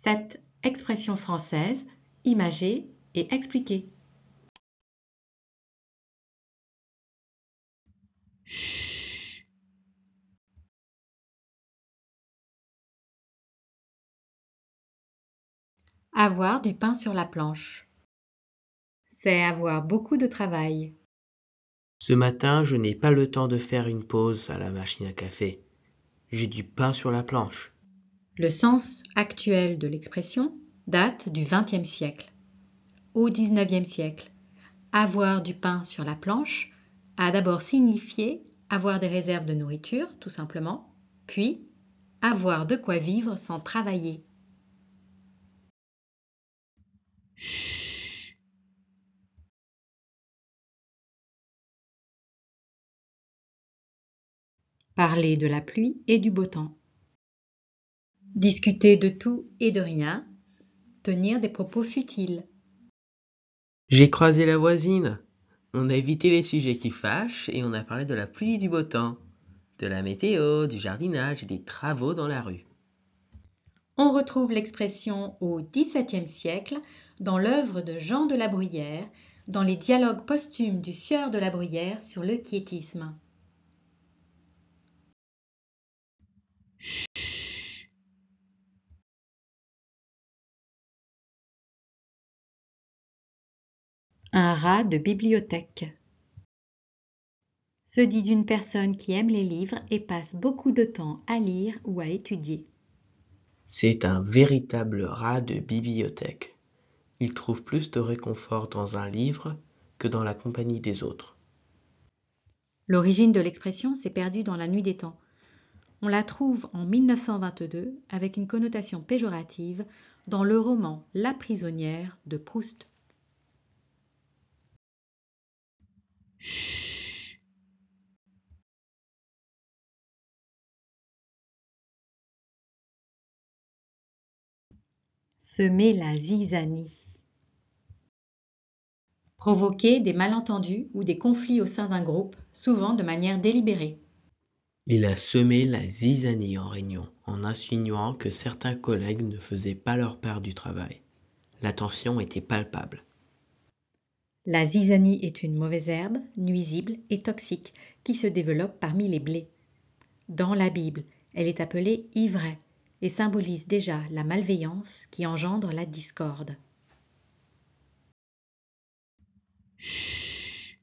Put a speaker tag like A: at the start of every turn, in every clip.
A: Cette expression française, imagée et expliquée. Chut. Avoir du pain sur la planche. C'est avoir beaucoup de travail.
B: Ce matin, je n'ai pas le temps de faire une pause à la machine à café. J'ai du pain sur la planche.
A: Le sens actuel de l'expression date du XXe siècle. Au XIXe siècle, avoir du pain sur la planche a d'abord signifié avoir des réserves de nourriture, tout simplement, puis avoir de quoi vivre sans travailler. Chut. Parler de la pluie et du beau temps. Discuter de tout et de rien. Tenir des propos futiles.
B: J'ai croisé la voisine. On a évité les sujets qui fâchent et on a parlé de la pluie et du beau temps, de la météo, du jardinage et des travaux dans la rue.
A: On retrouve l'expression au XVIIe siècle dans l'œuvre de Jean de la Bruyère, dans les dialogues posthumes du Sieur de la Bruyère sur le quiétisme. Chut. Un rat de bibliothèque. Se dit d'une personne qui aime les livres et passe beaucoup de temps à lire ou à étudier.
B: C'est un véritable rat de bibliothèque. Il trouve plus de réconfort dans un livre que dans la compagnie des autres.
A: L'origine de l'expression s'est perdue dans la nuit des temps. On la trouve en 1922 avec une connotation péjorative dans le roman La prisonnière de Proust. Chut. Semer la zizanie. Provoquer des malentendus ou des conflits au sein d'un groupe, souvent de manière délibérée.
B: Il a semé la zizanie en réunion, en insinuant que certains collègues ne faisaient pas leur part du travail. La tension était palpable.
A: La zizanie est une mauvaise herbe, nuisible et toxique, qui se développe parmi les blés. Dans la Bible, elle est appelée ivraie et symbolise déjà la malveillance qui engendre la discorde. Chut.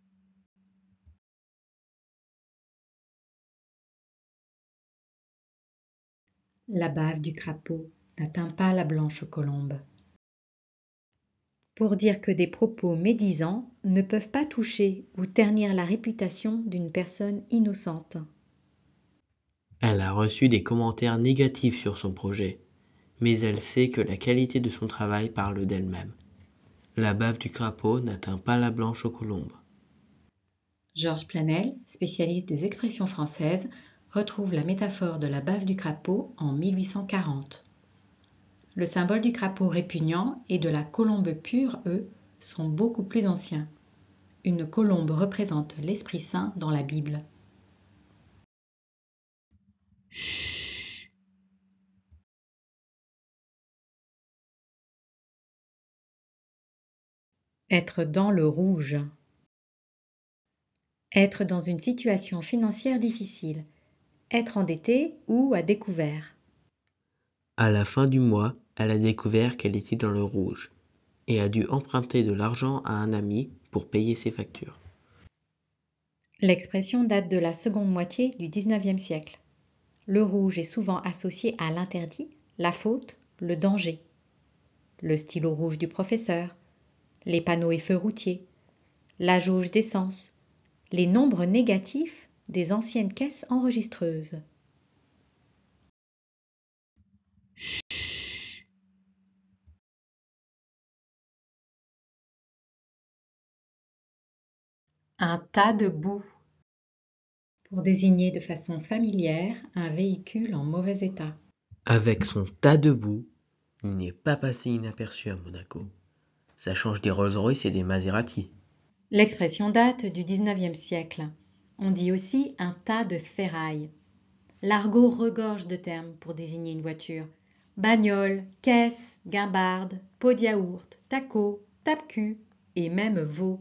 A: La bave du crapaud n'atteint pas la blanche colombe. Pour dire que des propos médisants ne peuvent pas toucher ou ternir la réputation d'une personne innocente.
B: Elle a reçu des commentaires négatifs sur son projet, mais elle sait que la qualité de son travail parle d'elle-même. La bave du crapaud n'atteint pas la blanche aux colombes.
A: Georges Planel, spécialiste des expressions françaises, retrouve la métaphore de la bave du crapaud en 1840. Le symbole du crapaud répugnant et de la colombe pure, eux, sont beaucoup plus anciens. Une colombe représente l'Esprit Saint dans la Bible. Chut. Être dans le rouge. Être dans une situation financière difficile. Être endetté ou à découvert.
B: À la fin du mois, elle a découvert qu'elle était dans le rouge et a dû emprunter de l'argent à un ami pour payer ses factures.
A: L'expression date de la seconde moitié du XIXe siècle. Le rouge est souvent associé à l'interdit, la faute, le danger. Le stylo rouge du professeur, les panneaux et feux routiers, la jauge d'essence, les nombres négatifs des anciennes caisses enregistreuses. Chut. Un tas de boue. Pour désigner de façon familière un véhicule en mauvais état.
B: Avec son tas de boue, il n'est pas passé inaperçu à Monaco. Ça change des Rolls-Royce et des Maserati.
A: L'expression date du XIXe siècle. On dit aussi un tas de ferraille. L'argot regorge de termes pour désigner une voiture. bagnole, caisse, guimbarde, pot de yaourt, taco, tape-cul et même veau.